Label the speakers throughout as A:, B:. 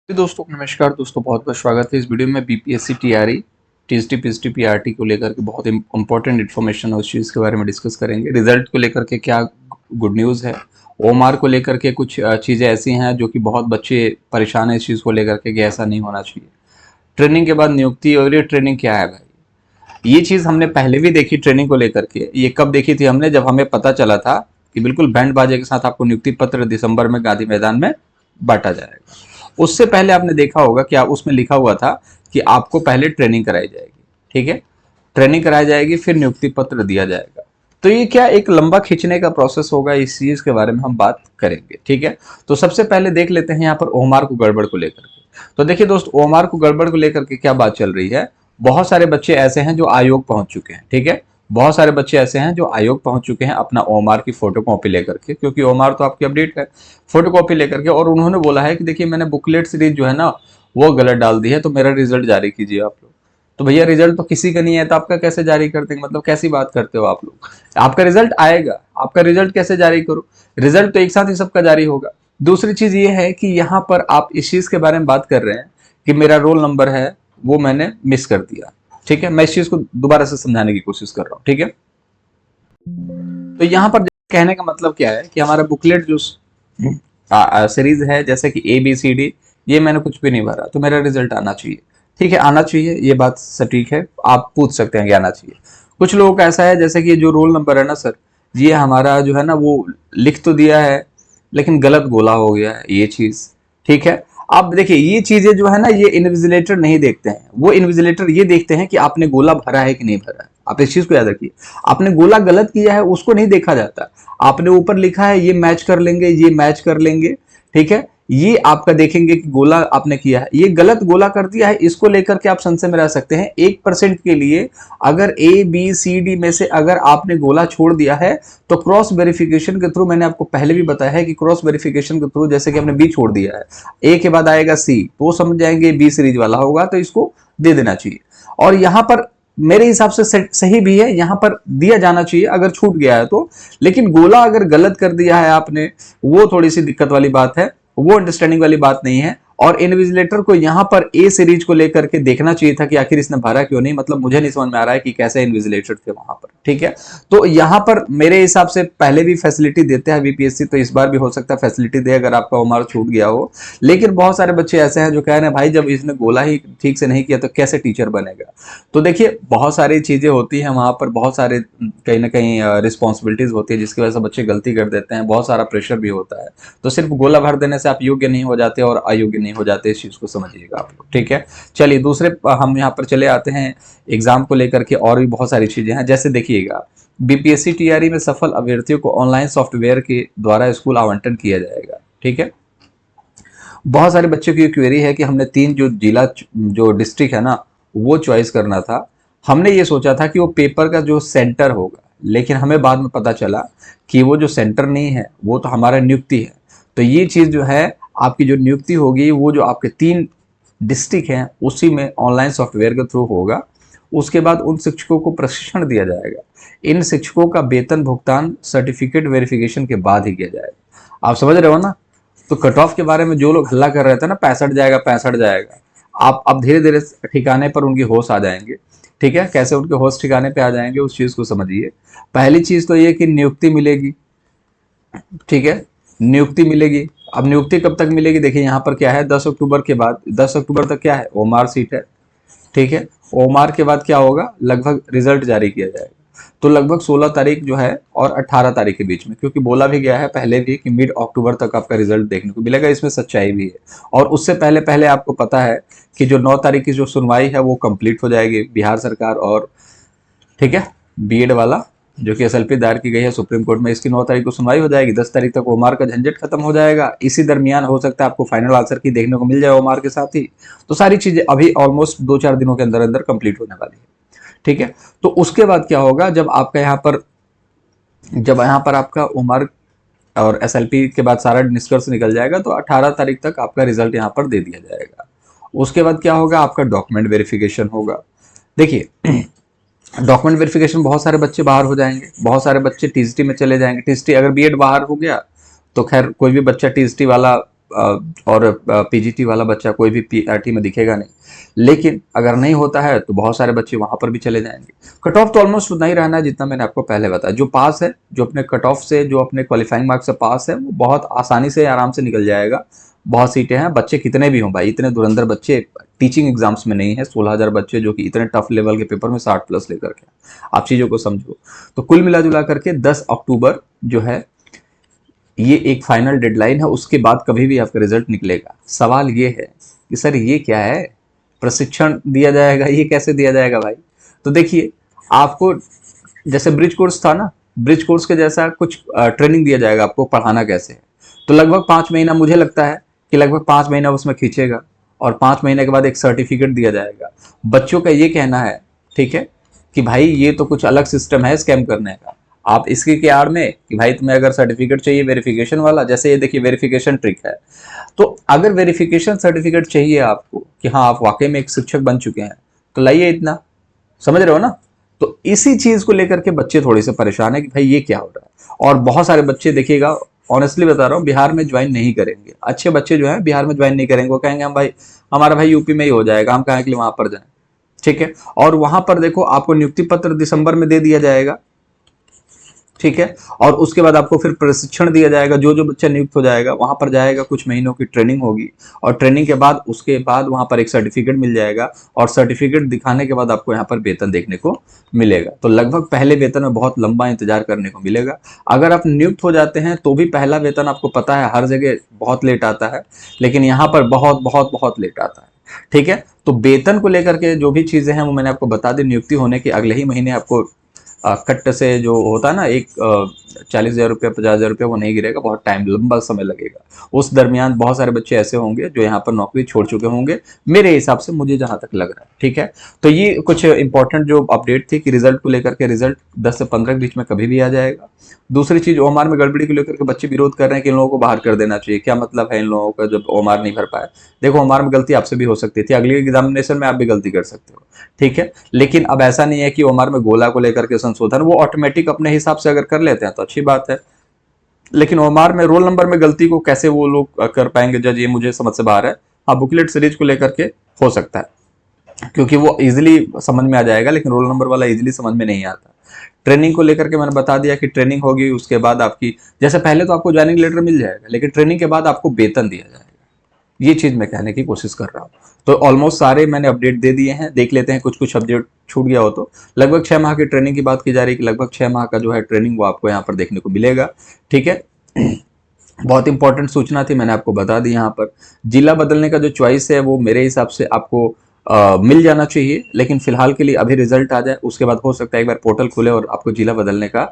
A: जी दोस्तों नमस्कार दोस्तों, बहुत बहुत स्वागत है इस वीडियो में। BPSC TRE TST PST PRT को लेकर के बहुत इंपॉर्टेंट इन्फॉर्मेशन है, उस चीज़ के बारे में डिस्कस करेंगे। रिजल्ट को लेकर के क्या गुड न्यूज़ है, ओमार को लेकर के कुछ चीज़ें ऐसी हैं जो कि बहुत बच्चे परेशान है इस चीज़ को लेकर के कि ऐसा नहीं होना चाहिए। ट्रेनिंग के बाद नियुक्ति, और ये ट्रेनिंग क्या है भाई, ये चीज़ हमने पहले भी देखी ट्रेनिंग को लेकर के। ये कब देखी थी हमने, जब हमें पता चला था कि बिल्कुल बैंड बाजे के साथ आपको नियुक्ति पत्र दिसंबर में गांधी मैदान में बांटा जाएगा। उससे पहले आपने देखा होगा कि आप उसमें लिखा हुआ था कि आपको पहले ट्रेनिंग कराई जाएगी, ठीक है, ट्रेनिंग कराई जाएगी फिर नियुक्ति पत्र दिया जाएगा। तो ये क्या एक लंबा खींचने का प्रोसेस होगा, इस चीज के बारे में हम बात करेंगे, ठीक है। तो सबसे पहले देख लेते हैं यहाँ पर ओमार को गड़बड़ को लेकर के। तो देखिए दोस्त, ओमार को गड़बड़ को लेकर के क्या बात चल रही है। बहुत सारे बच्चे ऐसे हैं जो आयोग पहुंच चुके हैं, ठीक है। बहुत सारे बच्चे ऐसे हैं जो आयोग पहुंच चुके हैं अपना ओमार की फोटो कॉपी लेकर के, क्योंकि ओमार तो आपकी अपडेट है, फोटो कॉपी लेकर के। और उन्होंने बोला है कि देखिए मैंने बुकलेट सीरीज जो है ना वो गलत डाल दी है, तो मेरा रिजल्ट जारी कीजिए आप लोग। तो भैया रिजल्ट तो किसी का नहीं है, तो आपका कैसे जारी कर देंगे, मतलब कैसी बात करते हो आप लोग। आपका रिजल्ट आएगा, आपका रिजल्ट कैसे जारी करो, रिजल्ट तो एक साथ ही सबका जारी होगा। दूसरी चीज ये है कि यहाँ पर आप इस चीज के बारे में बात कर रहे हैं कि मेरा रोल नंबर है वो मैंने मिस कर दिया, ठीक है। मैं इस चीज को दोबारा से समझाने की कोशिश कर रहा हूँ, ठीक है। तो यहाँ पर कहने का मतलब क्या है कि हमारा बुकलेट जो सीरीज है, जैसे कि ए बी सी डी, ये मैंने कुछ भी नहीं भरा, तो मेरा रिजल्ट आना चाहिए, ठीक है, आना चाहिए, ये बात सटीक है। आप पूछ सकते हैं कि आना चाहिए। कुछ लोगों का ऐसा है जैसे कि जो रोल नंबर है ना सर, ये हमारा जो है ना वो लिख तो दिया है लेकिन गलत गोला हो गया है, ये चीज, ठीक है। अब देखिए ये चीजें जो है ना ये इन्विजिलेटर नहीं देखते हैं, वो इन्विजिलेटर ये देखते हैं कि आपने गोला भरा है कि नहीं भरा है। आप इस चीज को याद रखिए, आपने गोला गलत किया है उसको नहीं देखा जाता। आपने ऊपर लिखा है ये मैच कर लेंगे, ये मैच कर लेंगे, ठीक है, ये आपका देखेंगे कि गोला आपने किया है, ये गलत गोला कर दिया है, इसको लेकर के आप संशय में रह सकते हैं। 1% के लिए अगर ए बी सी डी में से अगर आपने गोला छोड़ दिया है तो क्रॉस वेरिफिकेशन के थ्रू, मैंने आपको पहले भी बताया है कि क्रॉस वेरिफिकेशन के थ्रू, जैसे कि आपने बी छोड़ दिया है, ए के बाद आएगा सी, तो वो समझ जाएंगे बी सीरीज वाला होगा, तो इसको दे देना चाहिए। और यहां पर मेरे हिसाब से सही भी है, यहां पर दिया जाना चाहिए अगर छूट गया है तो। लेकिन गोला अगर गलत कर दिया है आपने, वो थोड़ी सी दिक्कत वाली बात है, वो अंडरस्टैंडिंग वाली बात नहीं है। और इन्विजिलेटर को यहां पर ए सीरीज को लेकर के देखना चाहिए था कि आखिर इसने भरा क्यों नहीं, मतलब मुझे नहीं समझ में आ रहा है कि कैसे इन्विजिलेटर थे वहां पर, ठीक है। तो यहां पर मेरे हिसाब से पहले भी फैसिलिटी देते हैं बीपीएससी, तो इस बार भी हो सकता है फैसिलिटी दे अगर आपका उम्र छूट गया हो। लेकिन बहुत सारे बच्चे ऐसे हैं जो कह रहे हैं भाई जब इसने गोला ही ठीक से नहीं किया तो कैसे टीचर बनेगा। तो देखिए बहुत सारी चीजें होती हैं वहां पर, बहुत सारे कहीं ना कहीं रिस्पॉन्सिबिलिटीज होती है जिसकी वजह से बच्चे गलती कर देते हैं, बहुत सारा प्रेशर भी होता है। तो सिर्फ गोला भर देने से आप योग्य नहीं हो जाते और अयोग्य नहीं हो जाते, इस चीज को समझिएगा आप लोग, ठीक है। चलिए दूसरे हम यहाँ पर चले आते हैं एग्जाम को लेकर के, और भी बहुत सारी चीजें हैं। जैसे देखिएगा बीपीएससी टीआरई में सफल अभ्यर्थियों को ऑनलाइन सॉफ्टवेयर के द्वारा स्कूल आवंटन किया जाएगा, ठीक है। बहुत सारे बच्चों की क्वेरी है कि हमने 3 जो जिला जो डिस्ट्रिक्ट है ना वो चॉइस करना था। हमने ये सोचा था कि वो पेपर का जो सेंटर होगा, लेकिन हमें बाद में पता चला कि वो जो सेंटर नहीं है वो तो हमारा नियुक्ति है। तो ये चीज जो है आपकी जो नियुक्ति होगी वो जो आपके 3 डिस्ट्रिक्ट हैं उसी में ऑनलाइन सॉफ्टवेयर के थ्रू होगा। उसके बाद उन शिक्षकों को प्रशिक्षण दिया जाएगा। इन शिक्षकों का वेतन भुगतान सर्टिफिकेट वेरिफिकेशन के बाद ही किया जाएगा। आप समझ रहे हो ना। तो कट ऑफ के बारे में जो लोग हल्ला कर रहे थे ना 65 जाएगा 65 जाएगा, आप अब धीरे धीरे ठिकाने पर उनकी होश आ जाएंगे, ठीक है। कैसे उनके होश ठिकाने पे आ जाएंगे उस चीज को समझिए। पहली चीज तो ये कि नियुक्ति मिलेगी, ठीक है, नियुक्ति मिलेगी। अब नियुक्ति कब तक मिलेगी, देखिए यहाँ पर क्या है 10 अक्टूबर के बाद, 10 अक्टूबर तक क्या है ओमार सीट है, ठीक है। ओमार के बाद क्या होगा, लगभग रिजल्ट जारी किया जाएगा। तो लगभग 16 तारीख जो है और 18 तारीख के बीच में, क्योंकि बोला भी गया है पहले भी कि मिड अक्टूबर तक आपका रिजल्ट देखने को मिलेगा, इसमें सच्चाई भी है। और उससे पहले पहले आपको पता है कि जो 9 तारीख की जो सुनवाई है वो कंप्लीट हो जाएगी बिहार सरकार और, ठीक है, बीएड वाला जो कि एसएलपी दायर की गई है सुप्रीम कोर्ट में, इसकी 9 तारीख को सुनवाई हो जाएगी। 10 तारीख तक ओमार का झंझट खत्म हो जाएगा। इसी दरमियान हो सकता है आपको फाइनल आंसर की देखने को मिल जाए ओमार के साथ ही। तो सारी चीजें अभी ऑलमोस्ट 2-4 दिनों के अंदर अंदर कंप्लीट होने वाली है, ठीक है। तो उसके बाद क्या होगा, जब आपका यहाँ पर आपका उम्र और एसएलपी के बाद सारा निष्कर्ष निकल जाएगा तो 18 तारीख तक आपका रिजल्ट यहाँ पर दे दिया जाएगा। उसके बाद क्या होगा, आपका डॉक्यूमेंट वेरिफिकेशन होगा। देखिए डॉक्यूमेंट वेरिफिकेशन बहुत सारे बच्चे बाहर हो जाएंगे, बहुत सारे बच्चे टीएसटी में चले जाएंगे। टीएसटी अगर बीएड बाहर हो गया तो खैर कोई भी बच्चा टीएसटी वाला और पीजीटी वाला बच्चा कोई भी पीआरटी में दिखेगा नहीं। लेकिन अगर नहीं होता है तो बहुत सारे बच्चे वहां पर भी चले जाएंगे। कट ऑफ तो ऑलमोस्ट उतना ही रहना है जितना मैंने आपको पहले बताया। जो पास है, जो अपने कट ऑफ से, जो अपने क्वालिफाइंग मार्क्स से पास है, वो बहुत आसानी से आराम से निकल जाएगा। बहुत सीटें हैं, बच्चे कितने भी हों भाई, इतने धुरंधर बच्चे टीचिंग एग्जाम्स में नहीं है। 16,000 बच्चे जो कि इतने टफ लेवल के पेपर में 60 प्लस लेकर के, आप चीजों को समझो। तो कुल मिला जुला करके 10 अक्टूबर जो है ये एक फाइनल डेडलाइन है, उसके बाद कभी भी आपका रिजल्ट निकलेगा। सवाल ये है कि सर ये क्या है, प्रशिक्षण दिया जाएगा, ये कैसे दिया जाएगा भाई? तो देखिए, आपको जैसे ब्रिज कोर्स था ना, ब्रिज कोर्स के जैसा कुछ ट्रेनिंग दिया जाएगा आपको, पढ़ाना कैसे है। तो लगभग 5 महीना, मुझे लगता है कि लगभग 5 महीना उसमें खींचेगा, और 5 महीने के बाद एक सर्टिफिकेट दिया जाएगा। बच्चों का ये कहना है, ठीक है, कि भाई ये तो कुछ अलग सिस्टम है स्कैम करने का। आप इसके के आड़ में कि भाई तुम्हें अगर सर्टिफिकेट चाहिए वेरिफिकेशन वाला, जैसे ये देखिए वेरिफिकेशन ट्रिक है। तो अगर वेरिफिकेशन सर्टिफिकेट चाहिए आपको कि हाँ आप वाकई में एक शिक्षक बन चुके हैं, तो लाइए इतना, समझ रहे हो ना। तो इसी चीज को लेकर के बच्चे थोड़े से परेशान है कि भाई ये क्या हो रहा है। और बहुत सारे बच्चे देखिएगा, ऑनेस्टली बता रहा हूँ, बिहार में ज्वाइन नहीं करेंगे। अच्छे बच्चे जो है बिहार में ज्वाइन नहीं करेंगे, वो कहेंगे हम भाई, हमारा भाई यूपी में ही हो जाएगा, हम कहें के लिए वहां पर जाएं। ठीक है, और वहां पर देखो आपको नियुक्ति पत्र दिसंबर में दे दिया जाएगा, ठीक है, और उसके बाद आपको फिर प्रशिक्षण दिया जाएगा। जो जो बच्चा नियुक्त हो जाएगा वहां पर जाएगा, कुछ महीनों की ट्रेनिंग होगी, और ट्रेनिंग के बाद उसके बाद वहां पर एक सर्टिफिकेट मिल जाएगा, और सर्टिफिकेट दिखाने के बाद आपको यहाँ पर वेतन देखने को मिलेगा। तो लगभग पहले वेतन में बहुत लंबा इंतजार करने को मिलेगा। अगर आप नियुक्त हो जाते हैं तो भी पहला वेतन आपको पता है हर जगह बहुत लेट आता है, लेकिन यहाँ पर बहुत बहुत बहुत लेट आता है। ठीक है, तो वेतन को लेकर के जो भी चीजें हैं वो मैंने आपको बता दी। नियुक्ति होने के अगले ही महीने आपको कट से जो होता है ना, एक 40,000 रुपया 50,000 रुपया, वो नहीं गिरेगा, बहुत टाइम लंबा समय लगेगा। उस दरमियान बहुत सारे बच्चे ऐसे होंगे जो यहाँ पर नौकरी छोड़ चुके होंगे, मेरे हिसाब से, मुझे जहां तक लग रहा है। ठीक है, तो ये कुछ इंपॉर्टेंट जो अपडेट थी कि रिजल्ट को लेकर के, रिजल्ट 10 से 15 के बीच में कभी भी आ जाएगा। दूसरी चीज, ओमार में गड़बड़ी को लेकर के बच्चे विरोध कर रहे हैं कि इन लोगों को बाहर कर देना चाहिए। क्या मतलब है इन लोगों का जब ओमार नहीं भर पाए? देखो, ओमार में गलती आपसे भी हो सकती थी, अगली एग्जामिनेशन में आप भी गलती कर सकते हो। ठीक है, लेकिन अब ऐसा नहीं है कि ओमार में गोला को लेकर के संशोधन वो ऑटोमेटिक अपने हिसाब से अगर कर लेते हैं तो अच्छी बात है। लेकिन ओमार में रोल नंबर में गलती को कैसे वो लोग कर पाएंगे जज, ये मुझे समझ से बाहर है। हाँ, बुकलेट सीरीज को लेकर के हो सकता है, क्योंकि वो इजिली समझ में आ जाएगा, लेकिन रोल नंबर वाला इजिली समझ में नहीं आता। ट्रेनिंग को लेकर के मैंने बता दिया कि ट्रेनिंग होगी, उसके बाद आपकी, जैसे पहले तो आपको ज्वाइनिंग लेटर मिल जाएगा, लेकिन ट्रेनिंग के बाद आपको वेतन दिया जाएगा। ये चीज मैं कहने की कोशिश कर रहा हूँ। तो ऑलमोस्ट सारे मैंने अपडेट दे दिए हैं, देख लेते हैं कुछ कुछ अपडेट छूट गया हो तो। लगभग 6 माह की ट्रेनिंग की बात की जा रही है कि लगभग 6 माह का जो है ट्रेनिंग वो आपको यहाँ पर देखने को मिलेगा। ठीक है, बहुत इंपॉर्टेंट सूचना थी, मैंने आपको बता दी। यहाँ पर जिला बदलने का जो चॉइस है वो मेरे हिसाब से आपको मिल जाना चाहिए, लेकिन फिलहाल के लिए अभी रिजल्ट आ जाए, उसके बाद हो सकता है एक बार पोर्टल खुले और आपको जिला बदलने का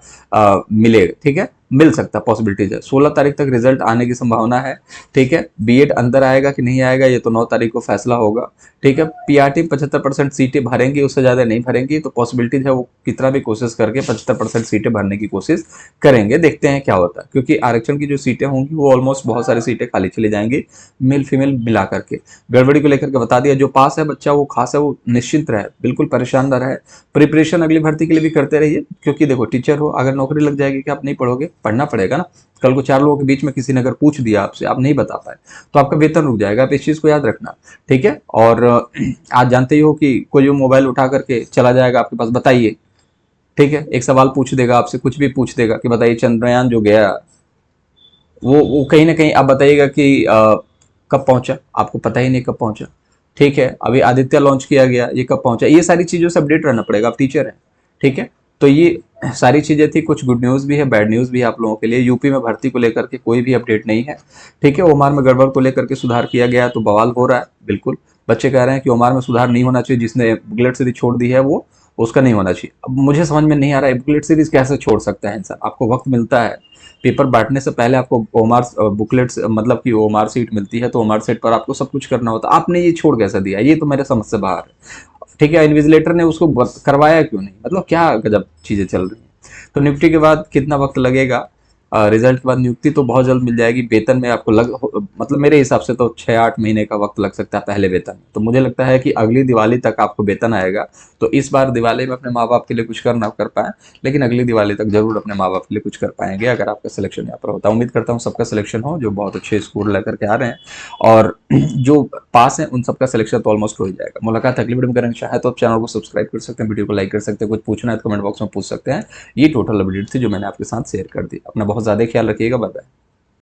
A: मिलेगा। ठीक है, मिल सकता है, पॉसिबिलिटीज है। 16 तारीख तक रिजल्ट आने की संभावना है। ठीक है, बीएड अंदर आएगा कि नहीं आएगा ये तो 9 तारीख को फैसला होगा। ठीक है, पीआरटी 75% सीटें भरेंगी, उससे ज्यादा नहीं भरेंगी, तो पॉसिबिलिटीज है वो कितना भी कोशिश करके 75% सीटें भरने की कोशिश करेंगे। देखते हैं क्या होता है, क्योंकि आरक्षण की जो सीटें होंगी वो ऑलमोस्ट बहुत सारी सीटें खाली चली जाएंगी, मेल फीमेल मिला करके। गड़बड़ी को लेकर के बता दिया, जो पास है बच्चा वो खास है, वो निश्चिंत रहे, बिल्कुल परेशान न रहे। प्रिपरेशन अगली भर्ती के लिए भी करते रहिए, क्योंकि देखो टीचर हो, अगर नौकरी लग जाएगी कि आप नहीं पढ़ोगे, पढ़ना पड़ेगा ना। कल को 4 लोगों के बीच में किसी ने अगर पूछ दिया आपसे, आप नहीं बता पाए, तो आपका वेतन रुक जाएगा। आप इस चीज को याद रखना। ठीक है, और आज जानते ही हो कि कोई भी मोबाइल उठा करके चला जाएगा आपके पास, बताइए, ठीक है, एक सवाल पूछ देगा आपसे, कुछ भी पूछ देगा कि बताइए चंद्रयान जो गया वो कहीं ना कहीं आप बताइएगा कि कब पहुंचा, आपको पता ही नहीं कब पहुंचा। ठीक है, अभी आदित्य लॉन्च किया गया, ये कब पहुंचा, ये सारी चीजों से अपडेट रहना पड़ेगा, आप टीचर हैं। ठीक है, तो ये सारी चीजें थी, कुछ गुड न्यूज भी है, बैड न्यूज भी है आप लोगों के लिए। यूपी में भर्ती को लेकर के कोई भी अपडेट नहीं है। ठीक है, ओमार में गड़बड़ को लेकर के सुधार किया गया तो बवाल हो रहा है, बिल्कुल। बच्चे कह रहे हैं कि ओमार में सुधार नहीं होना चाहिए, जिसने बुकलेट सीरीज छोड़ दी है वो, उसका नहीं होना चाहिए। अब मुझे समझ में नहीं आ रहा है बुकलेट सीरीज कैसे छोड़ सकता है इंसान। आपको वक्त मिलता है, पेपर बांटने से पहले आपको ओमार बुकलेट, मतलब कि ओमार सीट मिलती है, तो ओमार सीट पर आपको सब कुछ करना होता है, आपने ये छोड़ कैसे दिया, ये तो मेरे समझ से बाहर है। ठीक है, इन्विजिलेटर ने उसको करवाया क्यों नहीं, मतलब क्या गजब चीजें चल रही हैं। तो निफ्टी के बाद कितना वक्त लगेगा रिजल्ट के बाद नियुक्ति तो बहुत जल्द मिल जाएगी। वेतन में आपको मतलब मेरे हिसाब से तो 6-8 महीने का वक्त लग सकता है पहले वेतन में। तो मुझे लगता है कि अगली दिवाली तक आपको वेतन आएगा। तो इस बार दिवाली में अपने माँ बाप के लिए कुछ कर ना कर पाए, लेकिन अगली दिवाली तक जरूर अपने माँ बाप के लिए कुछ कर पाएंगे अगर आपका सिलेक्शन यहाँ पर होता है। उम्मीद करता हूँ सबका सिलेक्शन हो, जो बहुत अच्छे स्कोर लेकर के आ रहे हैं, और जो पास हैं उन सबका सिलेक्शन तो ऑलमोस्ट हो ही जाएगा। मुलाकात अगली वीडियो में करेंगे। चाहे तो आप चैनल को सब्सक्राइब कर सकते हैं, वीडियो को लाइक कर सकते हैं, कुछ पूछना है तो कमेंट बॉक्स में पूछ सकते हैं। ये टोटल अपडेट थी जो मैंने आपके साथ शेयर कर दी। अपना बहुत ज़्यादा ख्याल रखिएगा। Bye bye.